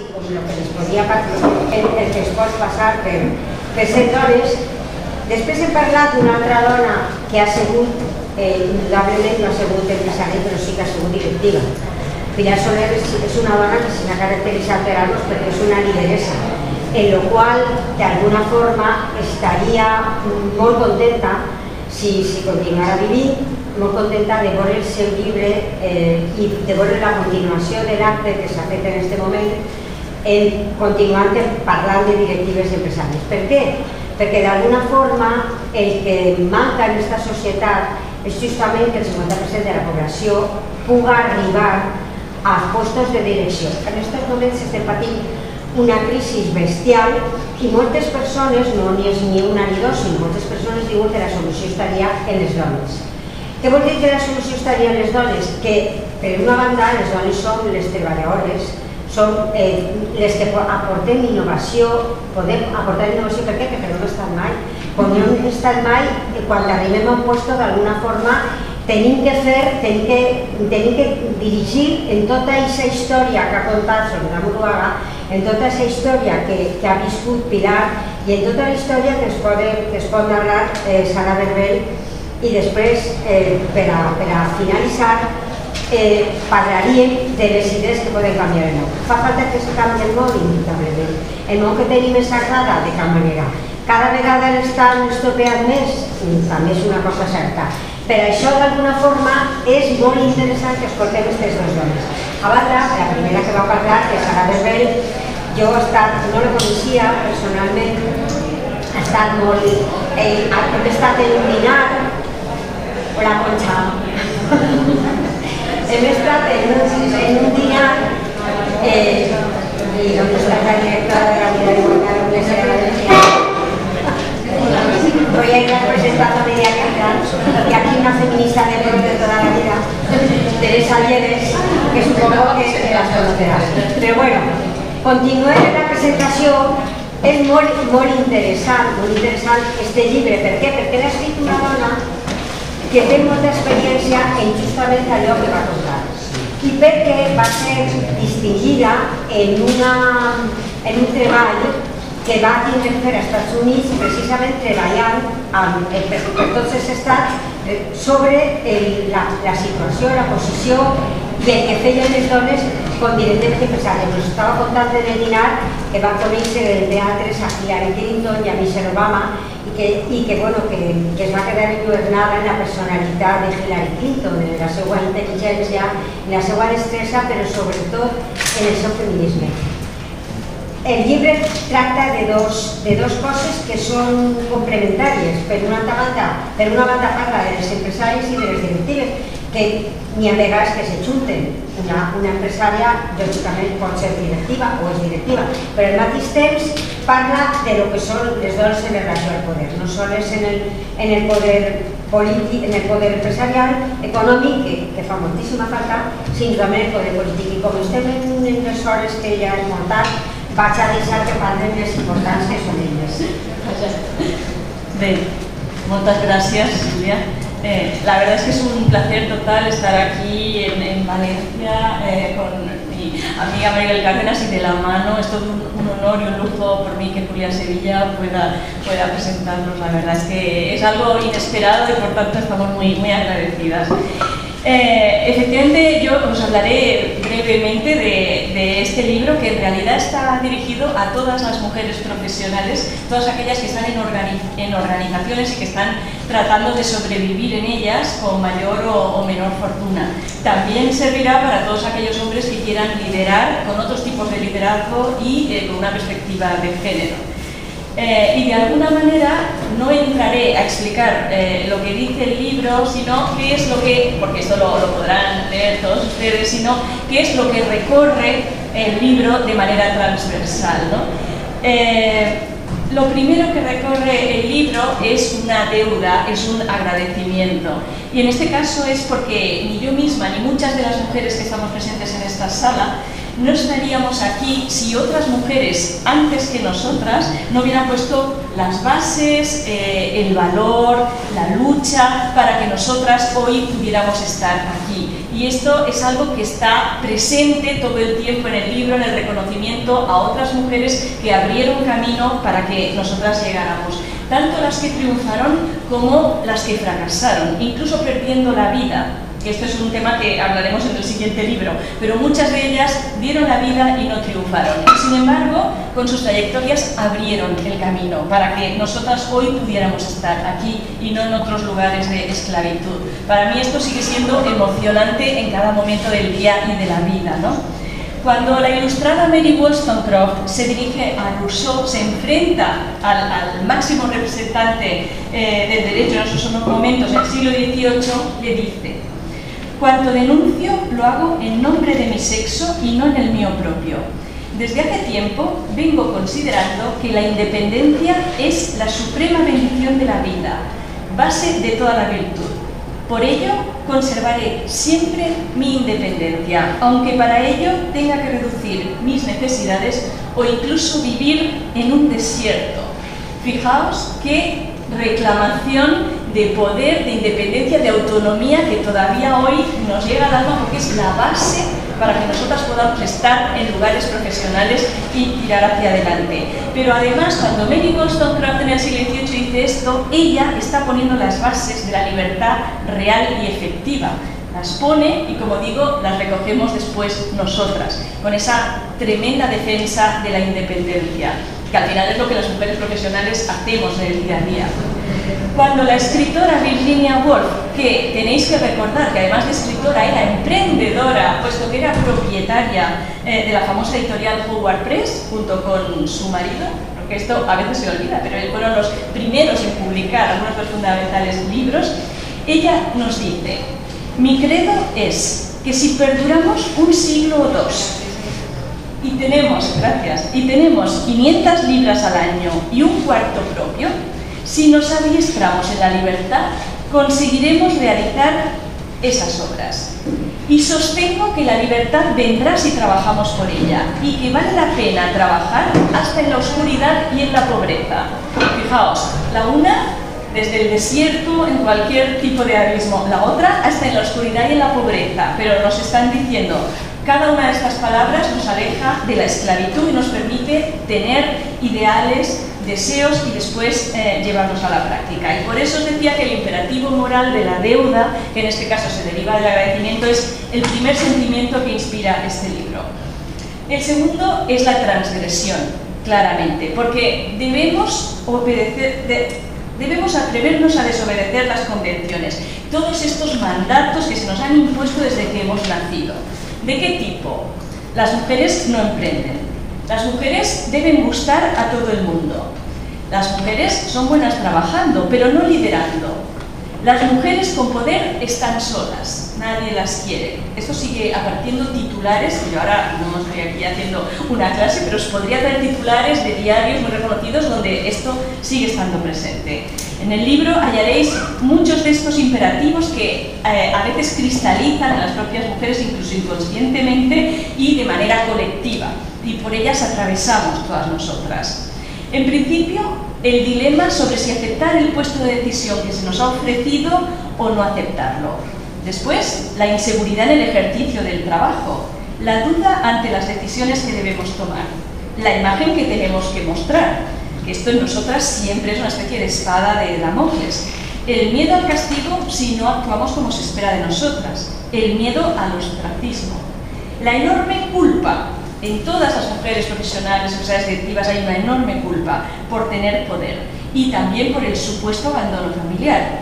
i com el que es podia el que es pot passar per ser dones. Després hem parlat d'una altra dona que ha sigut, indudablement no ha sigut empresària, però sí que ha sigut directiva. Pilar Soler és una dona que se n'ha caracteritzat per algo perquè és una lideresa, en lo qual de alguna forma estaria molt contenta si continuara vivint, molt contenta de veure el seu llibre i de veure la continuació de l'acte que s'ha fet en aquest moment, continuant parlant de directives empresàries. Per què? Perquè d'alguna forma el que manca en aquesta societat és justament que el 50% de la població pugui arribar a postos de direcció. En aquests moments estem patint una crisi bestial i moltes persones, no n'hi és ni una ni dos, sinó moltes persones diuen que la solució estaria en les dones. Què vol dir que la solució estaria en les dones? Que per una banda les dones són les treballadores, són les que aportem innovació, podem aportar innovació per què? Perquè no hem estat mai. Quan no hem estat mai, quan arribem a un lloc d'alguna forma tenim que fer, tenim que dirigir en tota aquesta història que ha contat Soledad Muruaga, en tota aquesta història que ha viscut Pilar i en tota la història que es pot narrar Sara Berbel. I després, per a finalitzar, parlaríem de les idees que poden canviar el món. Fa falta que es canvi el món, indubtablement. El món que tenim és agrada de cap manera. Cada vegada l'estan estropeant més, també és una cosa certa. Per això, d'alguna forma, és molt interessant que escoltem aquestes dues dones. A banda, la primera que va parlar, que és Sara Berbel, jo no la coneixia personalment, hem estat en un dinar. Hola, Concha. Hem estat en un dinar i on està la directora de la Vida de Igualdad de la Iglesia. Voy a ir representando a Media Canal y aquí una feminista de toda la vida, Teresa Lleves, que supongo que las conocerás. Pero bueno, continuem la presentació. És molt interessant este llibre. Per què? Perquè l'ha escrit una dona que té molta experiència en justament allò que va contar i perquè va ser distingida en un treball que va tindre que fer als Estats Units precisament treballant per tots els estats sobre la situació, la posició i el que feien les dones com directament empresàries. Us estava contant en el dinar que va conèixer en teatres a Hillary Clinton i a Michelle Obama i que es va quedar enlluernada en la personalitat de Hillary Clinton, en la seva intel·ligència, en la seva destresa, però sobretot en el seu feminisme. El llibre tracta de dos coses que són complementàries. Per una banda parla de les empresàries i de les directives, que n'hi ha vegades que s'ajunten. Una empresària, lògicament, pot ser directiva o és directiva, però al mateix temps parla de lo que són les dones en relació al poder, no sols en el poder polític, en el poder empresarial, econòmic, que fa moltíssima falta, sinó també en el poder polític. I com estem en les hores que ja és molt tard, vaig a deixar que parlen les importants que són elles. Bé, moltes gràcies, Sílvia. La verdad es que es un placer total estar aquí en Valencia con mi amiga Maribel Cárdenas y de la mano. Es todo un honor y un lujo por mí que Julia Sevilla pueda presentarnos. La verdad es que es algo inesperado y por tanto estamos muy agradecidas. Efectivamente, yo os hablaré brevemente de este libro que en realidad está dirigido a todas las mujeres profesionales, todas aquellas que están en organizaciones y que están tratando de sobrevivir en ellas con mayor o menor fortuna. También servirá para todos aquellos hombres que quieran liderar con otros tipos de liderazgo y con una perspectiva de género. Y de alguna manera no entraré a explicar lo que dice el libro, sino qué es lo que, porque esto lo podrán leer todos ustedes, sino qué es lo que recorre el libro de manera transversal, ¿no? Lo primero que recorre el libro es una deuda, es un agradecimiento. Y en este caso es porque ni yo misma ni muchas de las mujeres que estamos presentes en esta sala no estaríamos aquí si otras mujeres antes que nosotras no hubieran puesto las bases, el valor, la lucha para que nosotras hoy pudiéramos estar aquí. Y esto es algo que está presente todo el tiempo en el libro, en el reconocimiento a otras mujeres que abrieron camino para que nosotras llegáramos. Tanto las que triunfaron como las que fracasaron, incluso perdiendo la vida. Esto es un tema que hablaremos en el siguiente libro, pero muchas de ellas dieron la vida y no triunfaron. Sin embargo, con sus trayectorias abrieron el camino para que nosotras hoy pudiéramos estar aquí y no en otros lugares de esclavitud. Para mí esto sigue siendo emocionante en cada momento del día y de la vida, ¿no? Cuando la ilustrada Mary Wollstonecraft se dirige a Rousseau, se enfrenta al máximo representante del derecho en esos momentos, en el siglo XVIII, le dice: cuanto denuncio lo hago en nombre de mi sexo y no en el mío propio. Desde hace tiempo vengo considerando que la independencia es la suprema bendición de la vida, base de toda la virtud. Por ello, conservaré siempre mi independencia, aunque para ello tenga que reducir mis necesidades o incluso vivir en un desierto. Fijaos qué reclamación de poder, de independencia, de autonomía que todavía hoy nos llega al alma, porque es la base para que nosotras podamos estar en lugares profesionales y tirar hacia adelante. Pero además, cuando Mary Wollstonecraft en el siglo XVIII dice esto, ella está poniendo las bases de la libertad real y efectiva. Las pone y, como digo, las recogemos después nosotras, con esa tremenda defensa de la independencia, que al final es lo que las mujeres profesionales hacemos en el día a día. Cuando la escritora Virginia Woolf, que tenéis que recordar que además de escritora era emprendedora, puesto que era propietaria de la famosa editorial Howard Press, junto con su marido, porque esto a veces se olvida, pero fueron los primeros en publicar algunos de los fundamentales libros, ella nos dice: mi credo es que si perduramos un siglo o dos y tenemos 500 libras al año y un cuarto propio, si nos adiestramos en la libertad, conseguiremos realizar esas obras. Y sostengo que la libertad vendrá si trabajamos por ella, y que vale la pena trabajar hasta en la oscuridad y en la pobreza. Fijaos, la una desde el desierto, en cualquier tipo de abismo, la otra hasta en la oscuridad y en la pobreza, pero nos están diciendo: cada una de estas palabras nos aleja de la esclavitud y nos permite tener ideales, deseos y después llevarlos a la práctica. Y por eso os decía que el imperativo moral de la deuda, que en este caso se deriva del agradecimiento, es el primer sentimiento que inspira este libro. El segundo es la transgresión, claramente, porque debemos atrevernos a desobedecer las convenciones, todos estos mandatos que se nos han impuesto desde que hemos nacido. ¿De qué tipo? Las mujeres no emprenden. Las mujeres deben gustar a todo el mundo. Las mujeres son buenas trabajando, pero no liderando. Las mujeres con poder están solas, nadie las quiere. Esto sigue apareciendo titulares, yo ahora no estoy aquí haciendo una clase, pero os podría dar titulares de diarios muy reconocidos donde esto sigue estando presente. En el libro hallaréis muchos de estos imperativos que a veces cristalizan a las propias mujeres, incluso inconscientemente y de manera colectiva, y por ellas atravesamos todas nosotras. En principio, el dilema sobre si aceptar el puesto de decisión que se nos ha ofrecido o no aceptarlo. Después, la inseguridad en el ejercicio del trabajo, la duda ante las decisiones que debemos tomar, la imagen que tenemos que mostrar, que esto en nosotras siempre es una especie de espada de Damocles, el miedo al castigo si no actuamos como se espera de nosotras, el miedo al ostracismo, la enorme culpa. En todas las mujeres profesionales, empresarias directivas, hay una enorme culpa por tener poder y también por el supuesto abandono familiar,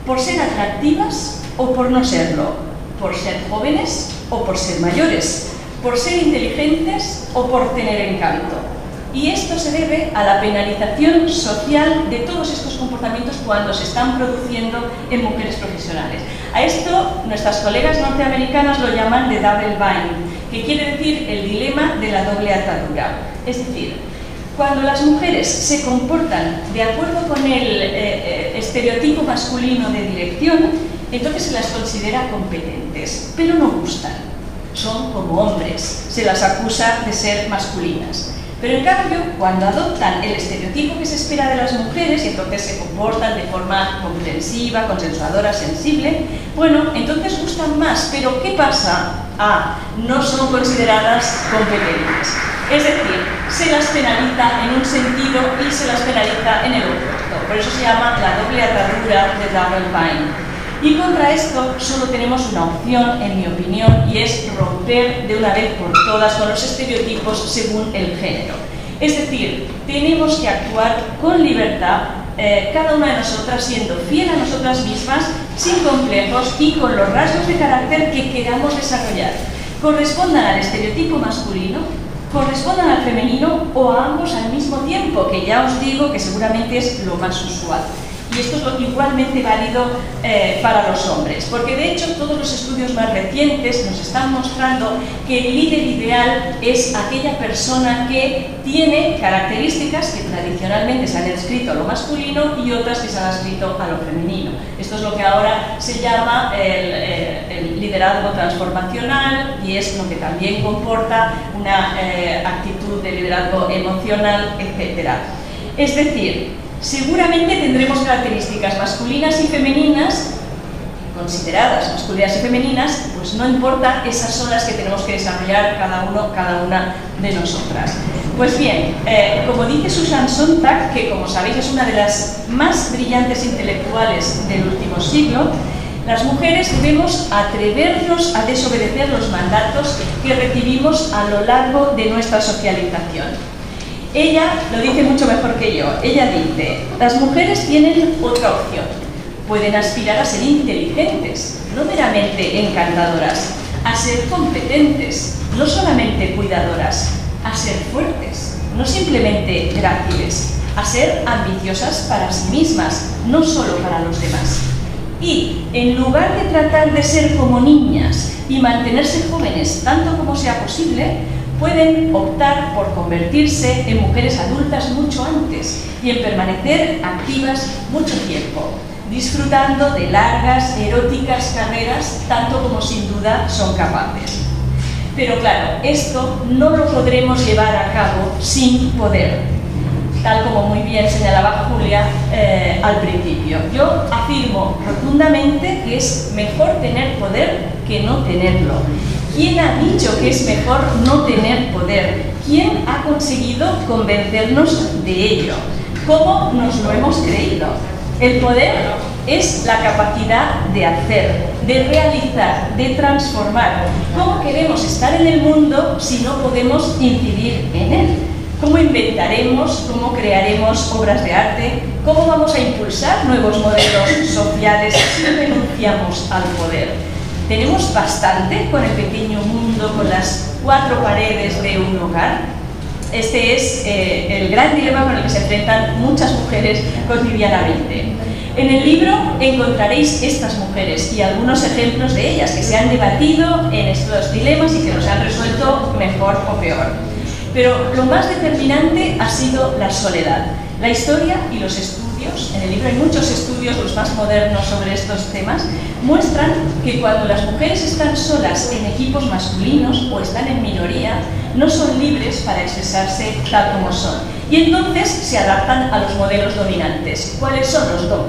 por ser atractivas o por no serlo, por ser jóvenes o por ser mayores, por ser inteligentes o por tener encanto. Y esto se debe a la penalización social de todos estos comportamientos cuando se están produciendo en mujeres profesionales. A esto nuestras colegas norteamericanas lo llaman the double bind, que quiere decir el dilema de la doble atadura. Es decir, cuando las mujeres se comportan de acuerdo con el estereotipo masculino de dirección, entonces se las considera competentes, pero no gustan. Son como hombres, se las acusa de ser masculinas. Pero en cambio, cuando adoptan el estereotipo que se espera de las mujeres y entonces se comportan de forma comprensiva, consensuadora, sensible, bueno, entonces gustan más. Pero ¿qué pasa? No son consideradas competentes. Es decir, se las penaliza en un sentido y se las penaliza en el otro. Por eso se llama la doble atadura de Double Bind. Y contra esto solo tenemos una opción, en mi opinión, y es romper de una vez por todas con los estereotipos según el género. Es decir, tenemos que actuar con libertad, cada una de nosotras siendo fiel a nosotras mismas, sin complejos y con los rasgos de carácter que queramos desarrollar. Correspondan al estereotipo masculino, correspondan al femenino o a ambos al mismo tiempo, que ya os digo que seguramente es lo más usual. Y esto es igualmente válido para los hombres, porque de hecho todos los estudios más recientes nos están mostrando que el líder ideal es aquella persona que tiene características que tradicionalmente se han adscrito a lo masculino y otras que se han adscrito a lo femenino. Esto es lo que ahora se llama el liderazgo transformacional y es lo que también comporta una actitud de liderazgo emocional, etc. Es decir, seguramente tendremos características masculinas y femeninas, consideradas masculinas y femeninas, pues no importa, esas son las que tenemos que desarrollar cada una de nosotras. Pues bien, como dice Susan Sontag, que como sabéis es una de las más brillantes intelectuales del último siglo, las mujeres debemos atrevernos a desobedecer los mandatos que recibimos a lo largo de nuestra socialización. Ella lo dice mucho mejor que yo. Ella dice, las mujeres tienen otra opción. Pueden aspirar a ser inteligentes, no meramente encantadoras, a ser competentes, no solamente cuidadoras, a ser fuertes, no simplemente gráciles, a ser ambiciosas para sí mismas, no solo para los demás. Y en lugar de tratar de ser como niñas y mantenerse jóvenes tanto como sea posible, pueden optar por convertirse en mujeres adultas mucho antes y en permanecer activas mucho tiempo, disfrutando de largas, eróticas carreras, tanto como sin duda son capaces. Pero claro, esto no lo podremos llevar a cabo sin poder, tal como muy bien señalaba Julia al principio. Yo afirmo rotundamente que es mejor tener poder que no tenerlo. ¿Quién ha dicho que es mejor no tener poder? ¿Quién ha conseguido convencernos de ello? ¿Cómo nos lo hemos creído? El poder es la capacidad de hacer, de realizar, de transformar. ¿Cómo queremos estar en el mundo si no podemos incidir en él? ¿Cómo inventaremos, cómo crearemos obras de arte? ¿Cómo vamos a impulsar nuevos modelos sociales si renunciamos al poder? ¿Tenemos bastante con el pequeño mundo, con las 4 paredes de un hogar? Este es el gran dilema con el que se enfrentan muchas mujeres cotidianamente. En el libro encontraréis estas mujeres y algunos ejemplos de ellas que se han debatido en estos dilemas y que los han resuelto mejor o peor. Pero lo más determinante ha sido la soledad. La historia y los estudios, en el libro hay muchos estudios, los más modernos sobre estos temas, muestran que cuando las mujeres están solas en equipos masculinos o están en minoría, no son libres para expresarse tal como son. Y entonces se adaptan a los modelos dominantes. ¿Cuáles son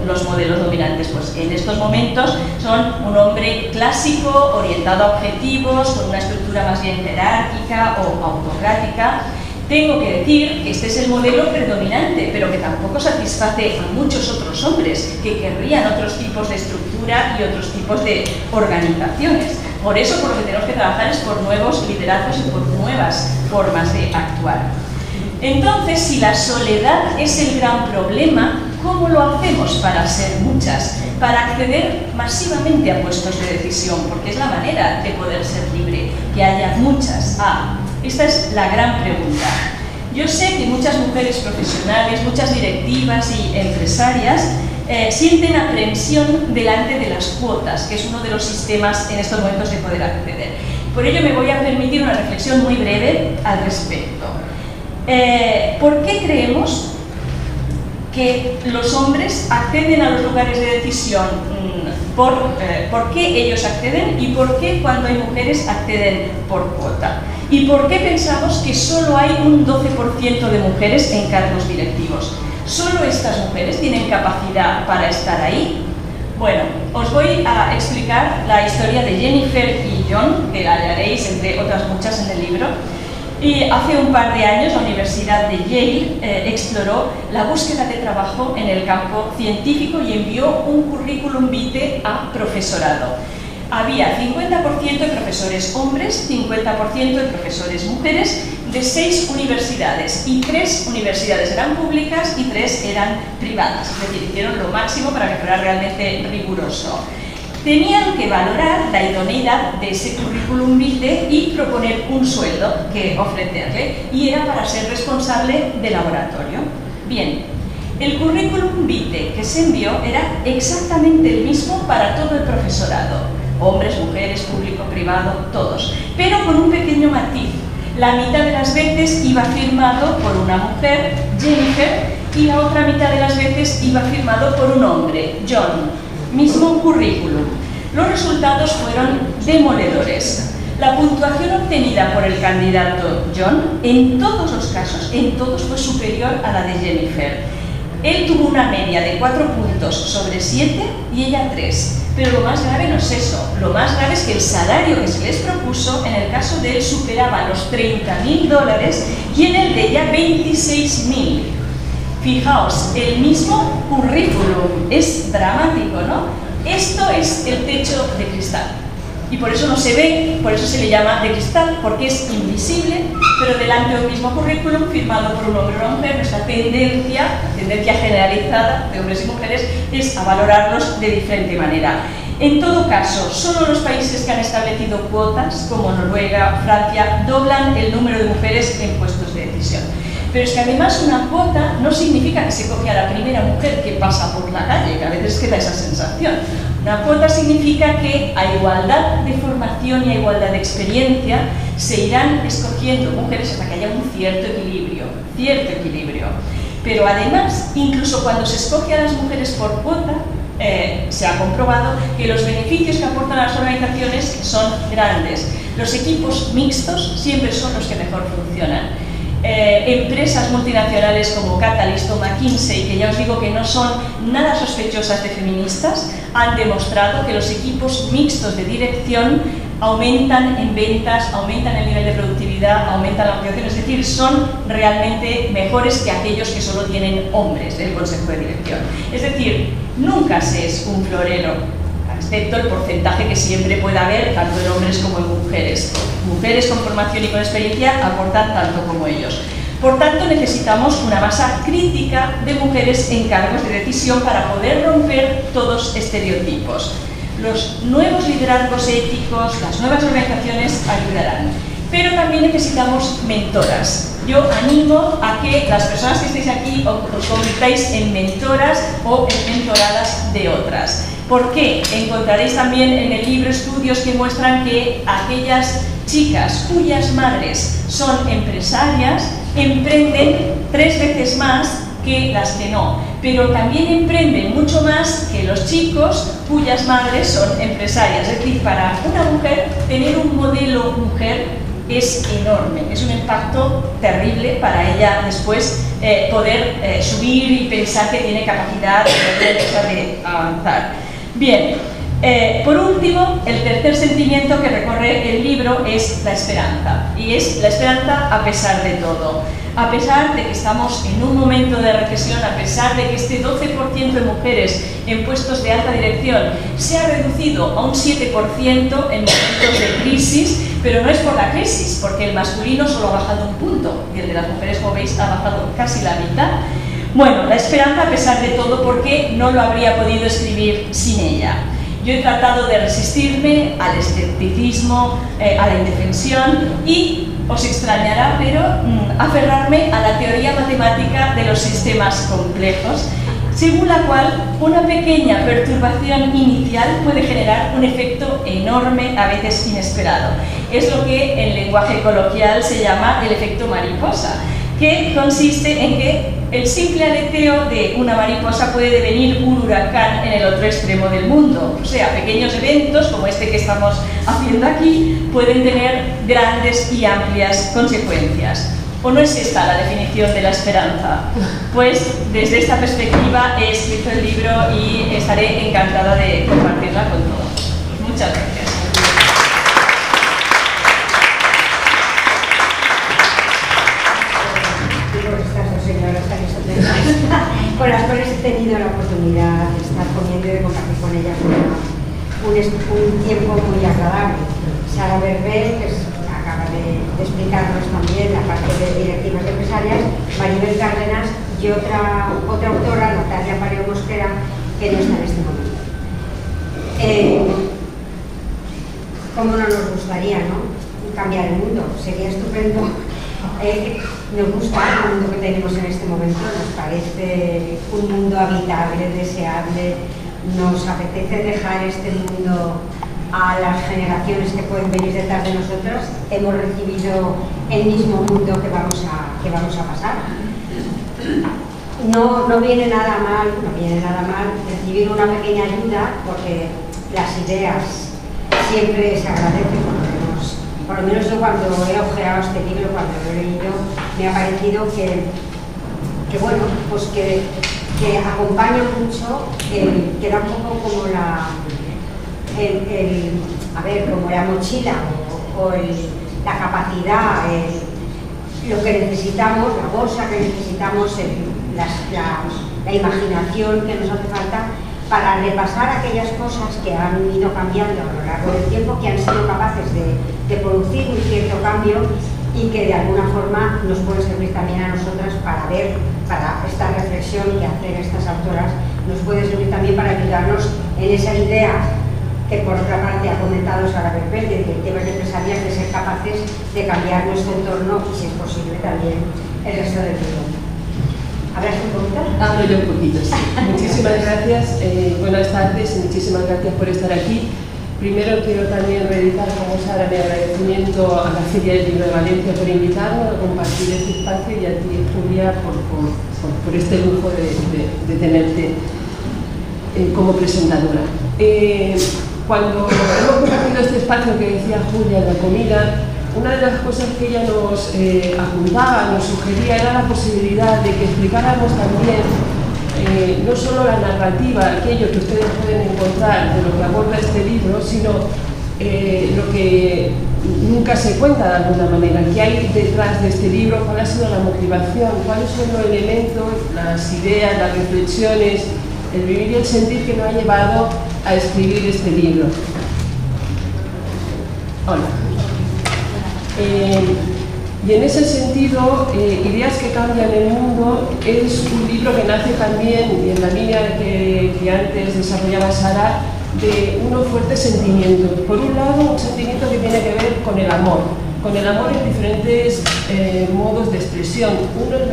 los modelos dominantes? Pues en estos momentos son un hombre clásico, orientado a objetivos, con una estructura más bien jerárquica o autocrática. Tengo que decir que este es el modelo predominante, pero que tampoco satisface a muchos otros hombres que querrían otros tipos de estructura y otros tipos de organizaciones. Por eso, por lo que tenemos que trabajar es por nuevos liderazgos y por nuevas formas de actuar. Entonces, si la soledad es el gran problema, ¿cómo lo hacemos para ser muchas? Para acceder masivamente a puestos de decisión, porque es la manera de poder ser libre, que haya muchas. Esta es la gran pregunta. Yo sé que muchas mujeres profesionales, muchas directivas y empresarias sienten aprensión delante de las cuotas, que es uno de los sistemas en estos momentos de poder acceder. Por ello me voy a permitir una reflexión muy breve al respecto. ¿Por qué creemos que los hombres acceden a los lugares de decisión, por qué ellos acceden y por qué cuando hay mujeres acceden por cuota. ¿Y por qué pensamos que solo hay un 12% de mujeres en cargos directivos? ¿Solo estas mujeres tienen capacidad para estar ahí? Bueno, os voy a explicar la historia de Jennifer y John, que la hallaréis entre otras muchas en el libro. Y hace un par de años la Universidad de Yale exploró la búsqueda de trabajo en el campo científico y envió un currículum vitae a profesorado. Había 50% de profesores hombres, 50% de profesores mujeres, de 6 universidades, y 3 universidades eran públicas y 3 eran privadas, es decir, hicieron lo máximo para que fuera realmente riguroso. Tenían que valorar la idoneidad de ese currículum vitae y proponer un sueldo que ofrecerle, y era para ser responsable de laboratorio. Bien, el currículum vitae que se envió era exactamente el mismo para todo el profesorado, hombres, mujeres, público, privado, todos, pero con un pequeño matiz. La mitad de las veces iba firmado por una mujer, Jennifer, y la otra mitad de las veces iba firmado por un hombre, John. Mismo currículum. Los resultados fueron demoledores. La puntuación obtenida por el candidato John, en todos los casos, en todos, fue superior a la de Jennifer. Él tuvo una media de 4 puntos sobre 7 y ella 3. Pero lo más grave no es eso. Lo más grave es que el salario que se les propuso, en el caso de él, superaba los $30.000 y en el de ella 26.000. Fijaos, el mismo currículum, es dramático, ¿no? Esto es el techo de cristal. Y por eso no se ve, por eso se le llama de cristal, porque es invisible, pero delante del mismo currículum, firmado por un hombre o una mujer, nuestra tendencia generalizada de hombres y mujeres es a valorarlos de diferente manera. En todo caso, solo los países que han establecido cuotas, como Noruega, Francia, doblan el número de mujeres en puestos de decisión. Pero es que además una cuota no significa que se coge a la primera mujer que pasa por la calle, que a veces queda esa sensación. Una cuota significa que a igualdad de formación y a igualdad de experiencia se irán escogiendo mujeres hasta que haya un cierto equilibrio. Pero además, incluso cuando se escoge a las mujeres por cuota, se ha comprobado que los beneficios que aportan a las organizaciones son grandes. Los equipos mixtos siempre son los que mejor funcionan. Empresas multinacionales como Catalyst o McKinsey, que ya os digo que no son nada sospechosas de feministas, han demostrado que los equipos mixtos de dirección aumentan en ventas, aumentan el nivel de productividad, aumentan la ampliación, es decir, son realmente mejores que aquellos que solo tienen hombres del consejo de dirección. Es decir, nunca se es un florero, excepto el porcentaje que siempre puede haber, tanto en hombres como en mujeres. Mujeres con formación y con experiencia aportan tanto como ellos. Por tanto, necesitamos una masa crítica de mujeres en cargos de decisión para poder romper todos estereotipos. Los nuevos liderazgos éticos, las nuevas organizaciones ayudarán. Pero también necesitamos mentoras. Yo animo a que las personas que estéis aquí os convirtáis en mentoras o en mentoradas de otras. ¿Por qué? Encontraréis también en el libro estudios que muestran que aquellas chicas cuyas madres son empresarias emprenden 3 veces más que las que no, pero también emprenden mucho más que los chicos cuyas madres son empresarias. Es decir, para una mujer, tener un modelo mujer es enorme, es un impacto terrible para ella después poder subir y pensar que tiene capacidad de avanzar. Bien, por último, el tercer sentimiento que recorre el libro es la esperanza, y es la esperanza a pesar de todo. A pesar de que estamos en un momento de recesión, a pesar de que este 12% de mujeres en puestos de alta dirección se ha reducido a un 7% en momentos de crisis, pero no es por la crisis, porque el masculino solo ha bajado un punto y el de las mujeres, como veis, ha bajado casi la mitad. Bueno, la esperanza a pesar de todo, porque no lo habría podido escribir sin ella. Yo he tratado de resistirme al escepticismo, a la indefensión y, os extrañará, pero aferrarme a la teoría matemática de los sistemas complejos, según la cual una pequeña perturbación inicial puede generar un efecto enorme, a veces inesperado. Es lo que en lenguaje coloquial se llama el efecto mariposa. que consiste en que el simple aleteo de una mariposa puede devenir un huracán en el otro extremo del mundo. O sea, pequeños eventos como este que estamos haciendo aquí pueden tener grandes y amplias consecuencias. ¿O no es esta la definición de la esperanza? Pues desde esta perspectiva he escrito el libro y estaré encantada de compartirla con todos. Muchas gracias. Con las cuales he tenido la oportunidad de estar comiendo y de compartir con ellas un tiempo muy agradable. Sara Berber, que acaba de explicarnos también la parte de directivas empresarias, Maribel Cárdenas y otra autora, Natalia Pareo Mosquera, que no está en este momento. ¿Cómo no nos gustaría, no? Cambiar el mundo? Sería estupendo. Nos gusta el mundo que tenemos en este momento, nos parece un mundo habitable, deseable, nos apetece dejar este mundo a las generaciones que pueden venir detrás de nosotros. Hemos recibido el mismo mundo que vamos a pasar. No viene nada mal recibir una pequeña ayuda, porque las ideas siempre se agradecen. Por lo menos yo cuando he ojeado este libro, cuando lo he leído, me ha parecido que bueno, pues que acompaña mucho, que da un poco como como la mochila o la capacidad, lo que necesitamos, la bolsa que necesitamos, la imaginación que nos hace falta para repasar aquellas cosas que han ido cambiando a lo largo del tiempo, que han sido capaces de producir un cierto cambio y que de alguna forma nos puede servir también a nosotras para esta reflexión que hacen estas autoras, nos puede servir también para ayudarnos en esa idea que por otra parte ha comentado Sara Berber, de directivas empresariales, de ser capaces de cambiar nuestro entorno y, si es posible, también el resto del mundo. ¿Hablas un poquito? Hablo yo un poquito, sí. Muchísimas gracias, buenas tardes y muchísimas gracias por estar aquí. Primero quiero también reeditar, como Sara, mi agradecimiento a la Feria del Libro de Valencia por invitarnos a compartir este espacio y a ti, Julia, por este lujo de tenerte como presentadora. Cuando hemos compartido este espacio que decía Julia, la comida, una de las cosas que ella nos apuntaba, nos sugería, era la posibilidad de que explicáramos también no solo la narrativa, aquello que ustedes pueden encontrar de lo que aborda este libro, sino lo que nunca se cuenta de alguna manera, qué hay detrás de este libro, cuál ha sido la motivación, cuáles son los elementos, las ideas, las reflexiones, el vivir y el sentir que nos ha llevado a escribir este libro. Hola. Y en ese sentido, Ideas que cambian el mundo es un libro que nace también, y en la línea que antes desarrollaba Sara, de unos fuertes sentimientos. Por un lado, un sentimiento que tiene que ver con el amor en diferentes modos de expresión. Uno es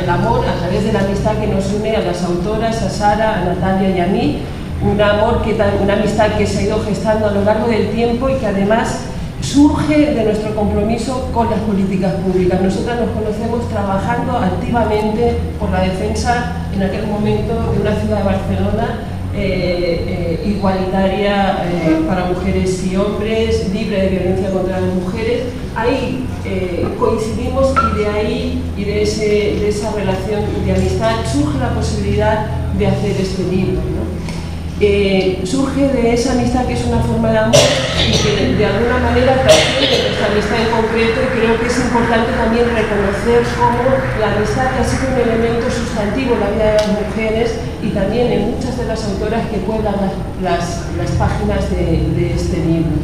el amor a través de la amistad que nos une a las autoras, a Sara, a Natalia y a mí, una amistad que se ha ido gestando a lo largo del tiempo y que además surge de nuestro compromiso con las políticas públicas. Nosotras nos conocemos trabajando activamente por la defensa, en aquel momento, de una ciudad de Barcelona igualitaria para mujeres y hombres, libre de violencia contra las mujeres. Ahí coincidimos y de ahí y de esa relación de amistad surge la posibilidad de hacer este libro, ¿no? Surge de esa amistad que es una forma de amor y que de alguna manera trasciende nuestra amistad en concreto, y creo que es importante también reconocer cómo la amistad ha sido un elemento sustantivo en la vida de las mujeres y también en muchas de las autoras que pueblan las páginas de este libro.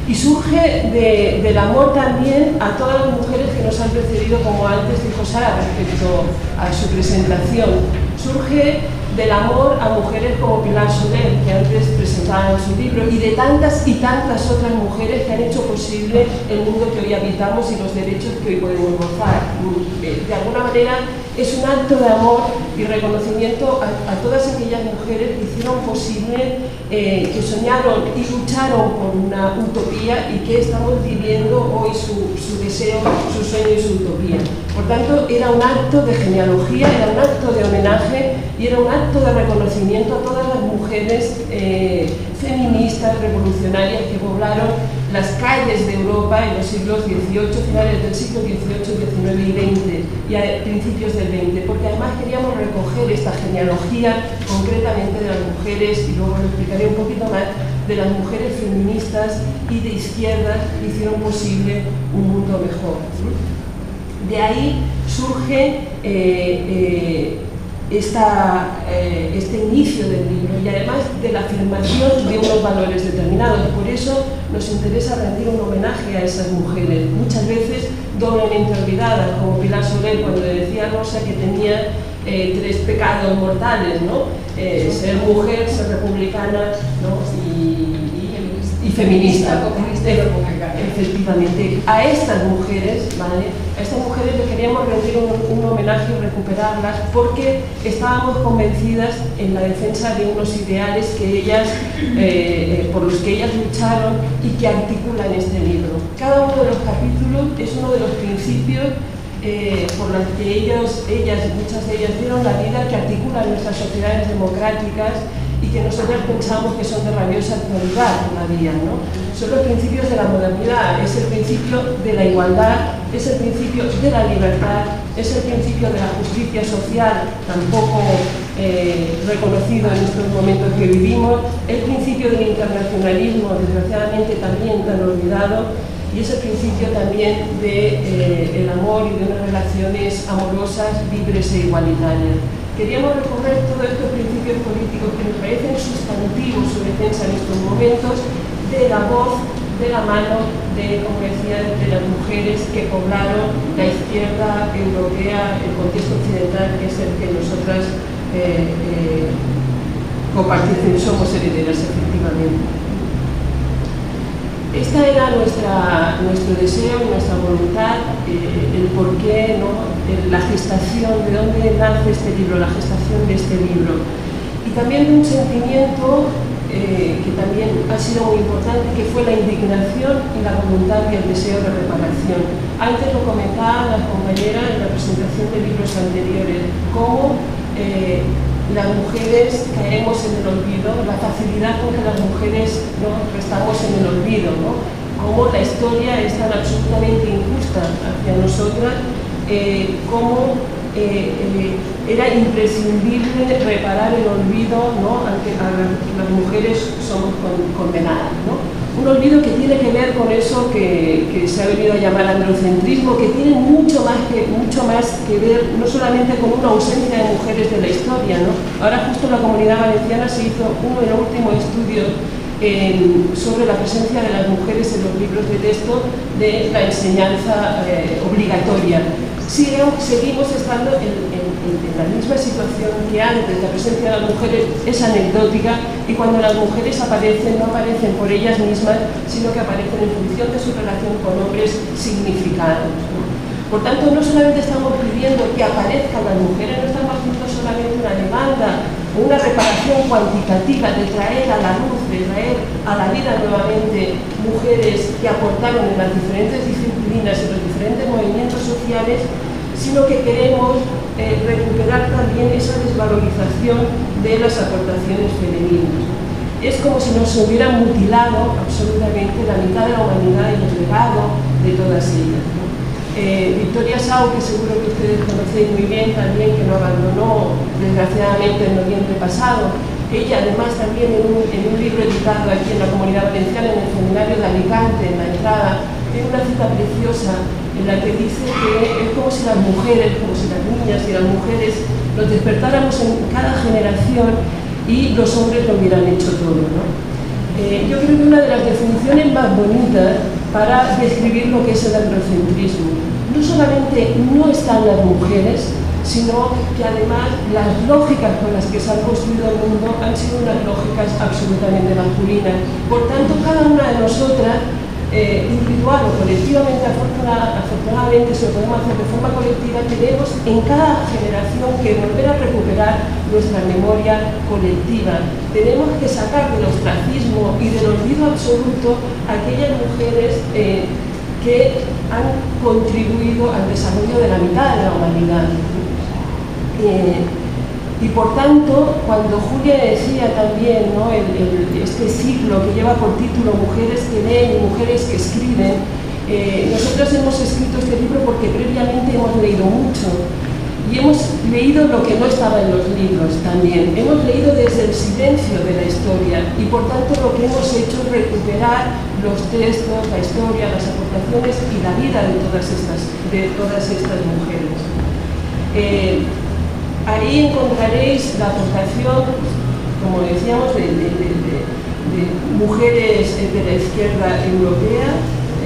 Y surge del amor también a todas las mujeres que nos han precedido, como antes dijo Sara respecto a su presentación. Surge del amor a mujeres como Pilar Soler, que antes presentaba su libro, y de tantas y tantas otras mujeres que han hecho posible el mundo que hoy habitamos y los derechos que hoy podemos gozar. De alguna manera es un acto de amor y reconocimiento a todas aquellas mujeres que hicieron posible, que soñaron y lucharon por una utopía y que estamos viviendo hoy su deseo, su sueño y su utopía. Por tanto, era un acto de genealogía, era un acto de homenaje y era un acto de reconocimiento a todas las mujeres feministas, revolucionarias que poblaron las calles de Europa en los siglos XVIII, finales del siglo XVIII, XIX y XX y a principios del XX, porque además queríamos recoger esta genealogía concretamente de las mujeres, y luego lo explicaré un poquito más, de las mujeres feministas y de izquierdas que hicieron posible un mundo mejor. De ahí surge este inicio del libro y además de la afirmación de unos valores determinados. Por eso nos interesa rendir un homenaje a esas mujeres, muchas veces doblemente olvidadas, como Pilar Soler cuando le decía a Rosa que tenía 3 pecados mortales, ¿no? Ser mujer, ser republicana, ¿no? y feminista. Efectivamente, a estas mujeres, ¿vale? A estas mujeres le queríamos rendir un homenaje y recuperarlas porque estábamos convencidas en la defensa de unos ideales que ellas, por los que ellas lucharon y que articulan este libro. Cada uno de los capítulos es uno de los principios por los que ellas, muchas de ellas dieron la vida, que articulan nuestras sociedades democráticas y que nosotros pensamos que son de rabiosa actualidad todavía, ¿no? Son los principios de la modernidad, es el principio de la igualdad, es el principio de la libertad, es el principio de la justicia social, tampoco reconocido en estos momentos que vivimos, el principio del internacionalismo, desgraciadamente también tan olvidado, y es el principio también del amor y de unas relaciones amorosas, libres e igualitarias. Queríamos recorrer todos estos principios políticos que nos parecen sustantivos su defensa en estos momentos, de la voz, de la mano, como decía, de las mujeres que poblaron la izquierda europea, el contexto occidental, que es el que nosotras compartimos, somos herederas efectivamente. Esta era nuestro deseo, nuestra voluntad, el porqué, ¿no? La gestación, de dónde nace este libro, la gestación de este libro. Y también un sentimiento que también ha sido muy importante, que fue la indignación y la voluntad y el deseo de reparación. Antes lo comentaban las compañeras en la presentación de libros anteriores, cómo las mujeres caemos en el olvido, la facilidad con que las mujeres, ¿no?, estamos en el olvido, ¿no? Cómo la historia es tan absolutamente injusta hacia nosotras, cómo era imprescindible reparar el olvido, ¿no?, ante las mujeres somos condenadas, ¿no? Un olvido que tiene que ver con eso que se ha venido a llamar androcentrismo, que tiene mucho más que ver no solamente con una ausencia de mujeres de la historia, ¿no? Ahora justo en la Comunidad Valenciana se hizo el último estudio sobre la presencia de las mujeres en los libros de texto de la enseñanza obligatoria. Seguimos estando en la misma situación que antes. La presencia de las mujeres es anecdótica y cuando las mujeres aparecen, no aparecen por ellas mismas, sino que aparecen en función de su relación con hombres significados, ¿no? Por tanto, no solamente estamos pidiendo que aparezcan las mujeres, no estamos haciendo solamente una demanda o una reparación cuantitativa de traer a la luz, de traer a la vida nuevamente mujeres que aportaron en las diferentes disciplinas y los diferentes movimientos sociales, sino que queremos recuperar también esa desvalorización de las aportaciones femeninas. Es como si nos hubieran mutilado absolutamente la mitad de la humanidad y el legado de todas ellas, ¿no? Victoria Sau, que seguro que ustedes conocéis muy bien también, que nos abandonó desgraciadamente en noviembre pasado, ella además también en un libro editado aquí en la Comunidad Valenciana, en el Seminario de Alicante, en la entrada, tiene una cita preciosa en la que dice que es como si las mujeres, como si las niñas y las mujeres nos despertáramos en cada generación y los hombres lo hubieran hecho todo, ¿no? Yo creo que una de las definiciones más bonitas para describir lo que es el androcentrismo, no solamente no están las mujeres, sino que además las lógicas con las que se ha construido el mundo han sido unas lógicas absolutamente masculinas. Por tanto, cada una de nosotras, individual o colectivamente, afortunadamente, si lo podemos hacer de forma colectiva, tenemos en cada generación que volver a recuperar nuestra memoria colectiva. Tenemos que sacar del ostracismo y del olvido absoluto a aquellas mujeres que han contribuido al desarrollo de la mitad de la humanidad. Y por tanto, cuando Julia decía también, ¿no?, este ciclo que lleva por título Mujeres que leen y Mujeres que escriben, nosotros hemos escrito este libro porque previamente hemos leído mucho y hemos leído lo que no estaba en los libros también. Hemos leído desde el silencio de la historia y por tanto lo que hemos hecho es recuperar los textos, la historia, las aportaciones y la vida de todas estas mujeres. Ahí encontraréis la aportación, como decíamos, de mujeres de la izquierda europea,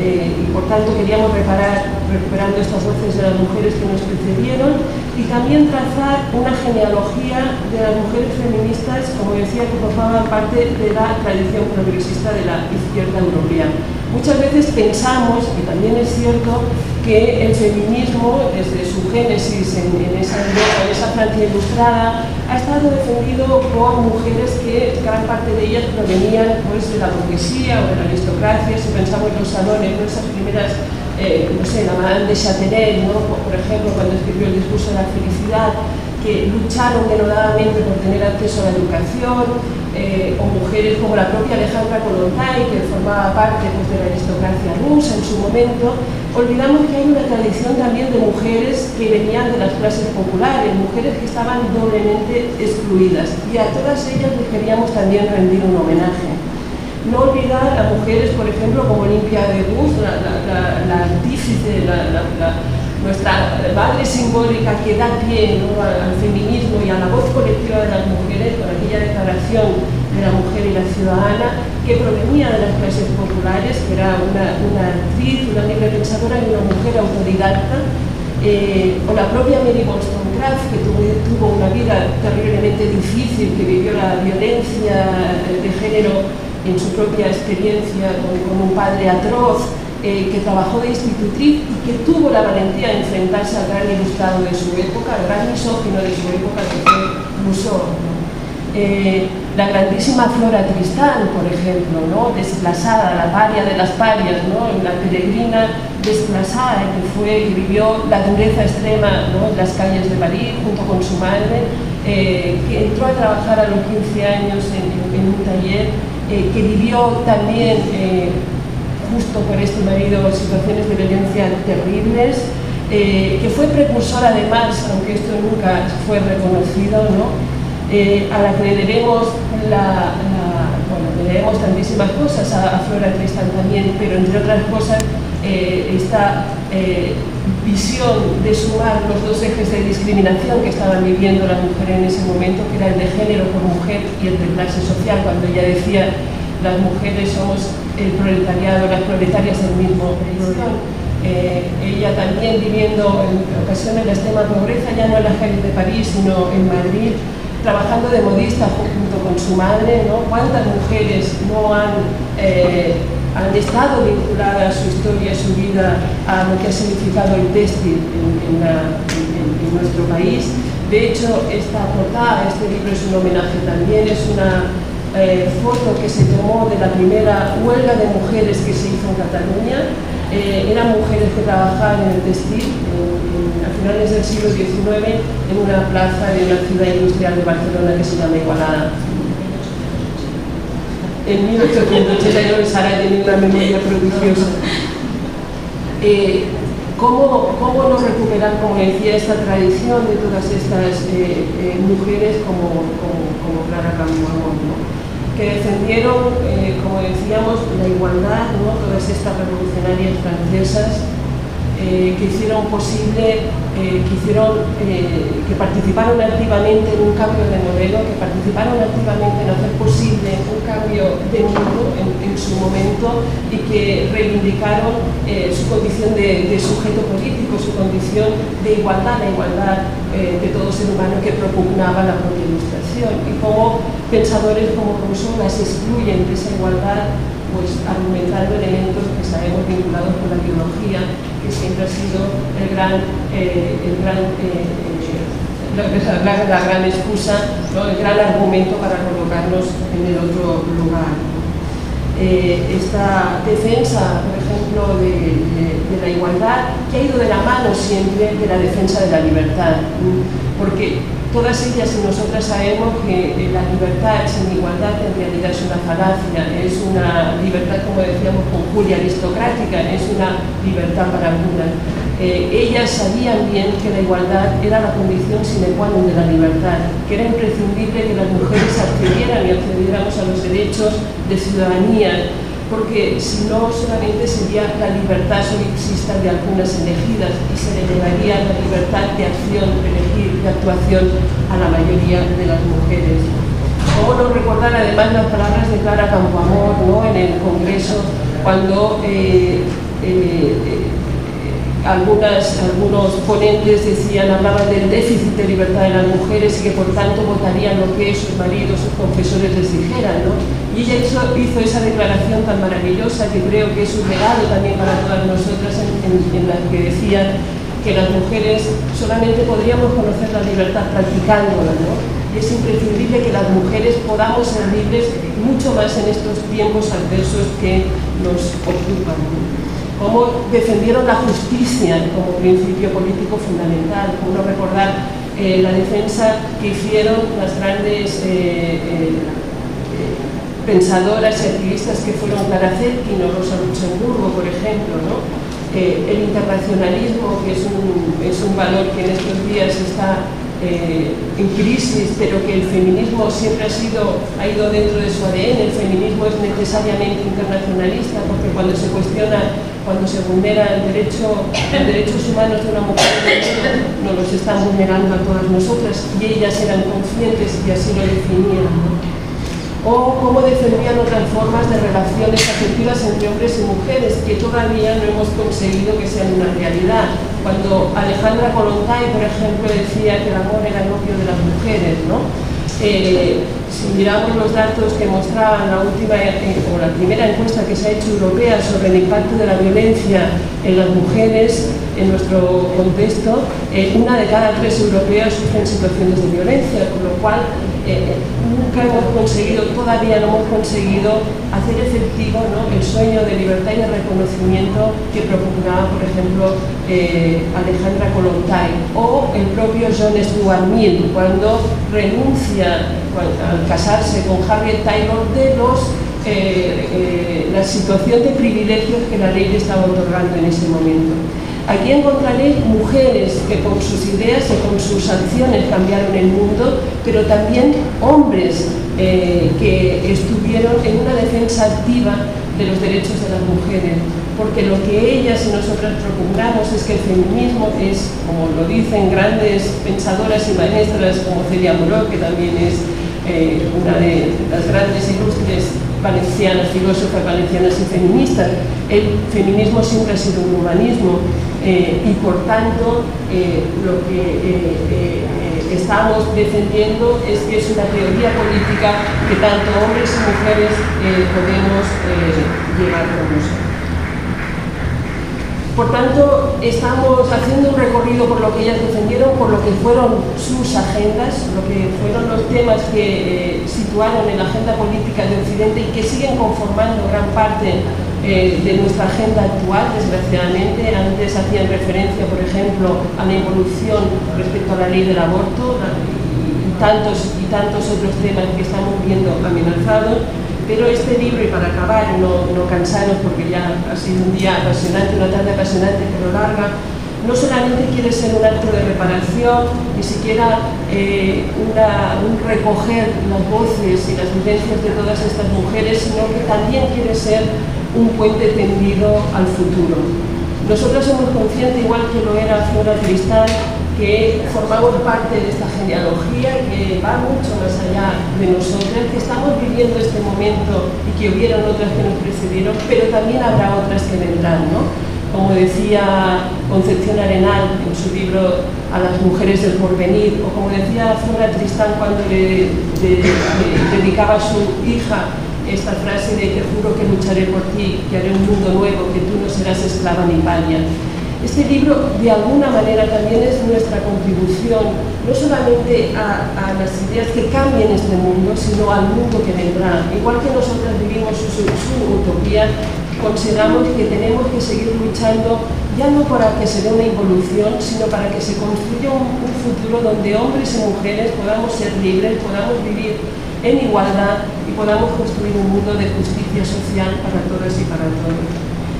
y por tanto queríamos recuperando estas voces de las mujeres que nos precedieron, y también trazar una genealogía de las mujeres feministas, como decía, que formaban parte de la tradición progresista de la izquierda europea. Muchas veces pensamos, y también es cierto, que el feminismo, desde su génesis en esa Europa, en esa Francia ilustrada, ha estado defendido por mujeres que gran parte de ellas provenían, pues, de la burguesía o de la aristocracia. Si pensamos en los salones, ¿no?, esas primeras, no sé, la Madame de Châtelet, ¿no?, por ejemplo, cuando escribió el discurso de la felicidad, que lucharon denodadamente por tener acceso a la educación, o mujeres como la propia Alejandra Kollontai, que formaba parte, pues, de la aristocracia rusa en su momento. Olvidamos que hay una tradición también de mujeres que venían de las clases populares, mujeres que estaban doblemente excluidas, y a todas ellas les queríamos también rendir un homenaje. No olvidar a mujeres, por ejemplo, como Olympia de Gouges, la artífice, nuestra madre simbólica que da pie, ¿no?, al feminismo y a la voz colectiva de las mujeres, con aquella declaración de la mujer y la ciudadana, que provenía de las clases populares, que era una actriz, una libre pensadora y una mujer autodidacta, o la propia Mary Wollstonecraft, que tuvo una vida terriblemente difícil, que vivió la violencia de género en su propia experiencia con un padre atroz, que trabajó de institutriz y que tuvo la valentía de enfrentarse al gran ilustrado de su época, al gran misógino de su época, que fue Rousseau, ¿no? La grandísima Flora Tristán, por ejemplo, ¿no?, desplazada, la paria de las parias, ¿no?, la peregrina desplazada que vivió la dureza extrema, ¿no?, en las calles de París junto con su madre, que entró a trabajar a los 15 años en un taller, que vivió también justo por este marido situaciones de violencia terribles, que fue precursora además, aunque esto nunca fue reconocido, ¿no?, a la que le debemos le debemos tantísimas cosas, a Flora Tristán también, pero entre otras cosas esta visión de sumar los dos ejes de discriminación que estaban viviendo las mujeres en ese momento, que era el de género por mujer y el de clase social, cuando ella decía las mujeres somos el proletariado, las proletarias del mismo. Ella también viviendo en ocasiones la extrema pobreza, ya no en las calles de París, sino en Madrid, trabajando de modista junto con su madre, ¿no? ¿Cuántas mujeres no han estado vinculadas su historia, su vida a lo que ha significado el textil en nuestro país? De hecho, esta portada, este libro es un homenaje también, es una foto que se tomó de la primera huelga de mujeres que se hizo en Cataluña. Eran mujeres que trabajaban en el textil a finales del siglo XIX en una plaza de una ciudad industrial de Barcelona que se llama Igualada. En 1889 Sara tiene una memoria prodigiosa. ¿Cómo no recuperar, como decía, esta tradición de todas estas mujeres como Clara Campoamor, ¿no?, que defendieron, como decíamos, la igualdad, ¿no?, todas estas revolucionarias francesas, que hicieron posible, que participaron activamente en un cambio de modelo, que participaron activamente en hacer posible un cambio de mundo en su momento y que reivindicaron su condición de sujeto político, su condición de igualdad, la igualdad de todo ser humano que propugnaba la propia Ilustración, y como pensadores como Rousseau las excluyen de esa igualdad, pues argumentando elementos que sabemos vinculados con la biología, que siempre ha sido la gran excusa, ¿no? El gran argumento para colocarnos en el otro lugar. Esta defensa, por ejemplo, de la igualdad, que ha ido de la mano siempre de la defensa de la libertad, porque todas ellas y nosotras sabemos que la libertad sin igualdad en realidad es una falacia, es una libertad, como decíamos con Julia, aristocrática, es una libertad para algunas. Ellas sabían bien que la igualdad era la condición sine qua non de la libertad, que era imprescindible que las mujeres accedieran y accediéramos a los derechos de ciudadanía, porque si no solamente sería la libertad solipsista de algunas elegidas y se le negaría la libertad de acción, de elegir, de actuación a la mayoría de las mujeres. ¿Cómo no recordar además las palabras de Clara Campoamor, ¿no?, en el Congreso, cuando algunos ponentes hablaban del déficit de libertad de las mujeres y que por tanto votarían lo que sus maridos, sus confesores les dijeran, ¿no? Y ella hizo esa declaración tan maravillosa que creo que es un regalo también para todas nosotras, en la que decía que las mujeres solamente podríamos conocer la libertad practicándola, ¿no? Y es imprescindible que las mujeres podamos ser libres mucho más en estos tiempos adversos que nos ocupan, ¿no? Cómo defendieron la justicia como principio político fundamental, cómo no recordar la defensa que hicieron las grandes pensadoras y activistas que fueron Clara Zetkin o Rosa Luxemburgo, por ejemplo, ¿no? El internacionalismo, que es un valor que en estos días está en crisis, pero que el feminismo siempre ha ido dentro de su ADN. El feminismo es necesariamente internacionalista, porque cuando se cuestiona, cuando se vulnera los derechos humanos de una mujer, nos los están vulnerando a todas nosotras, y ellas eran conscientes y así lo definían, ¿no? O cómo defendían otras formas de relaciones afectivas entre hombres y mujeres que todavía no hemos conseguido que sean una realidad. Cuando Alejandra Kollontai, por ejemplo, decía que el amor era el opio de las mujeres, ¿no? Si miramos los datos que mostraban la primera encuesta que se ha hecho europea sobre el impacto de la violencia en las mujeres en nuestro contexto, 1 de cada 3 europeos sufren situaciones de violencia, con lo cual todavía no hemos conseguido hacer efectivo, ¿no?, el sueño de libertad y de reconocimiento que propugnaba, por ejemplo, Alejandra Kollontai, o el propio John Stuart Mill, cuando renuncia al casarse con Harriet Taylor de la situación de privilegios que la ley le estaba otorgando en ese momento. Aquí encontraréis mujeres que con sus ideas y con sus acciones cambiaron el mundo, pero también hombres que estuvieron en una defensa activa de los derechos de las mujeres, porque lo que ellas y nosotras propugnamos es que el feminismo es, como lo dicen grandes pensadoras y maestras como Celia Moró, que también es una de las grandes ilustres valencianas, filósofas valencianas y feministas, el feminismo siempre ha sido un humanismo, y por tanto lo que estamos defendiendo es que es una teoría política que tanto hombres y mujeres podemos llevar con nosotros. Por tanto, estamos haciendo un recorrido por lo que ellas defendieron, por lo que fueron sus agendas, lo que fueron los temas que situaron en la agenda política de Occidente y que siguen conformando gran parte de nuestra agenda actual, desgraciadamente. Antes hacían referencia, por ejemplo, a la evolución respecto a la ley del aborto y tantos otros temas que estamos viendo amenazados. Pero este libro, y para acabar, no cansaros porque ya ha sido un día apasionante, una tarde apasionante pero larga, no solamente quiere ser un acto de reparación, ni siquiera un recoger las voces y las vivencias de todas estas mujeres, sino que también quiere ser un puente tendido al futuro. Nosotros somos conscientes, igual que lo era Flora Tristán, que formamos parte de esta genealogía que va mucho más allá de nosotras, que estamos viviendo este momento y que hubieron otras que nos precedieron, pero también habrá otras que vendrán, ¿no? Como decía Concepción Arenal en su libro A las mujeres del porvenir, o como decía Flora Tristán cuando le dedicaba a su hija esta frase de: te juro que lucharé por ti, que haré un mundo nuevo, que tú no serás esclava ni paria. Este libro de alguna manera también es nuestra contribución, no solamente a las ideas que cambien este mundo, sino al mundo que vendrá. Igual que nosotras vivimos su utopía, consideramos que tenemos que seguir luchando, ya no para que se dé una involución, sino para que se construya un futuro donde hombres y mujeres podamos ser libres, podamos vivir en igualdad y podamos construir un mundo de justicia social para todas y para todos.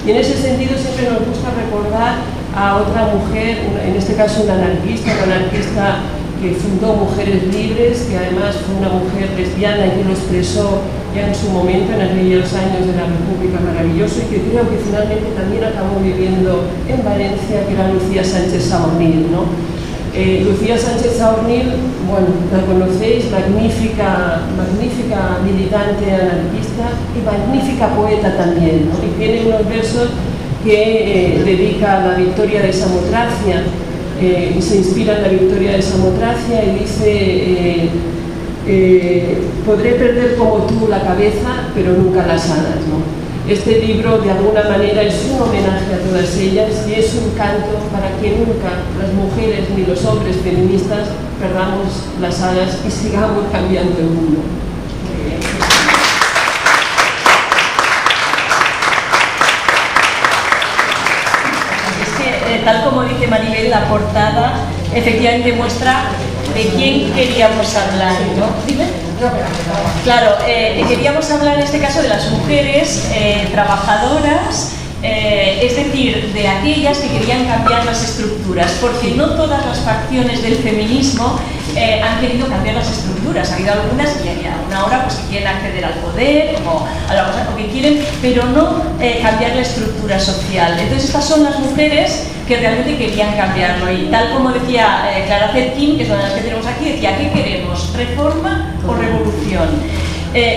Y en ese sentido siempre nos gusta recordar a otra mujer, en este caso una anarquista que fundó Mujeres Libres, que además fue una mujer lesbiana y que lo expresó ya en su momento, en aquellos años de la República Maravilloso, y que creo que finalmente también acabó viviendo en Valencia, que era Lucía Sánchez Saornil, ¿no? Lucía Sánchez Saornil, bueno, la conocéis, magnífica militante anarquista y magnífica poeta también, ¿no? Y tiene unos versos que dedica a la victoria de Samotracia, y se inspira en la victoria de Samotracia y dice: podré perder como tú la cabeza, pero nunca las alas, ¿no? Este libro de alguna manera es un homenaje a todas ellas y es un canto para que nunca las mujeres ni los hombres feministas perdamos las alas y sigamos cambiando el mundo. Tal como dice Maribel, la portada efectivamente muestra de quién queríamos hablar, ¿no? ¿Dime? Claro, queríamos hablar en este caso de las mujeres trabajadoras, es decir, de aquellas que querían cambiar las estructuras, porque no todas las facciones del feminismo han querido cambiar las estructuras. Ha habido algunas y aún ahora pues, que quieren acceder al poder, como a la cosa que quieren, pero no cambiar la estructura social. Entonces estas son las mujeres que realmente querían cambiarlo, y tal como decía Clara Zetkin, que es una de las que tenemos aquí, decía: ¿qué queremos? ¿Reforma o revolución?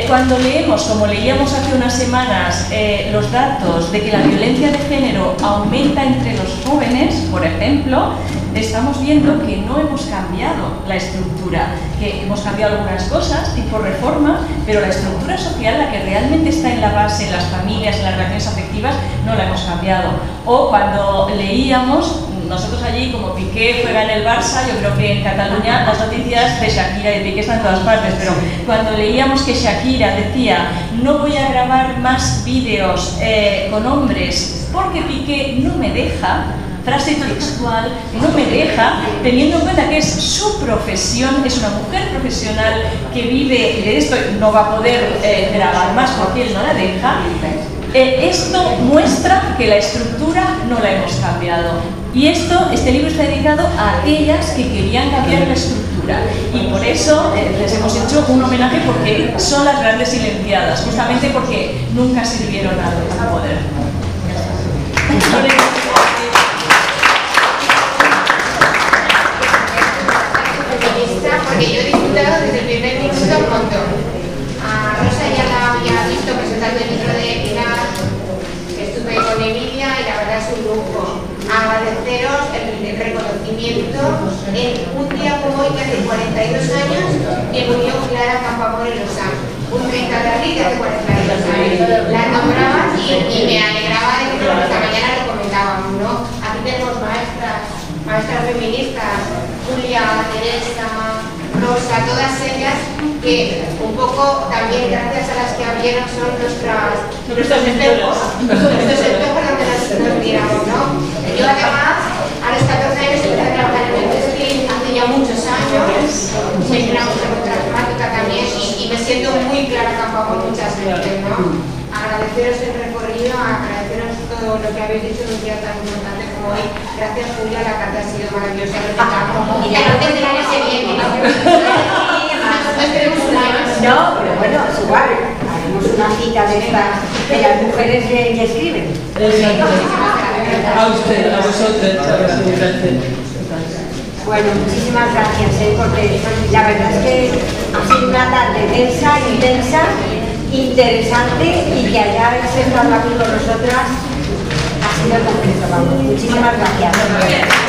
Cuando leemos, como leíamos hace unas semanas, los datos de que la violencia de género aumenta entre los jóvenes, por ejemplo, estamos viendo que no hemos cambiado la estructura, que hemos cambiado algunas cosas tipo reforma, pero la estructura social, la que realmente está en la base, en las familias, en las relaciones afectivas, no la hemos cambiado. O cuando leíamos, nosotros allí, como Piqué juega en el Barça, yo creo que en Cataluña las noticias de Shakira y de Piqué están en todas partes, pero cuando leíamos que Shakira decía: no voy a grabar más vídeos con hombres porque Piqué no me deja, frase textual, no me deja, teniendo en cuenta que es su profesión, es una mujer profesional que vive de esto, no va a poder grabar más porque él no la deja. Esto muestra que la estructura no la hemos cambiado, y este libro está dedicado a aquellas que querían cambiar la estructura, y por eso les hemos hecho un homenaje, porque son las grandes silenciadas, justamente porque nunca sirvieron al poder. Porque yo he disfrutado desde el primer minuto un montón. A Rosa ya la había visto presentando el libro de Pilar, estuve con Emilia y la verdad es un lujo. Agradeceros el reconocimiento en un día como hoy, que hace 42 años, que murió Clara Campoamor en Los Ángeles. Un 30 de abril de hace 42 años. La nombraba y me alegraba de que esta mañana lo comentábamos, ¿no? Aquí tenemos maestras feministas, Julia, Teresa, Rosa, todas ellas que un poco también gracias a las que abrieron son nuestros espejos donde nos miramos, ¿no? Yo además a los 14 años empecé a trabajar en el textil hace ya muchos años, soy una mujer muy transformática también y me siento muy Clara Campoamor muchas veces, ¿no? Agradeceros el recorrido, agradeceros todo lo que habéis dicho en un día tan importante como hoy. Gracias, Julia, la carta ha sido maravillosa. Y ya no tendrá que ser bien, ¿no? No, pero bueno, es igual. Haremos una cita de estas que las mujeres le escriben. A usted, a vosotros, gracias. Bueno, muchísimas gracias, porque la verdad es que ha sido una tarde densa, intensa, interesante y que hayáis estado aquí con nosotras ha sido completo, vamos. Muchísimas gracias.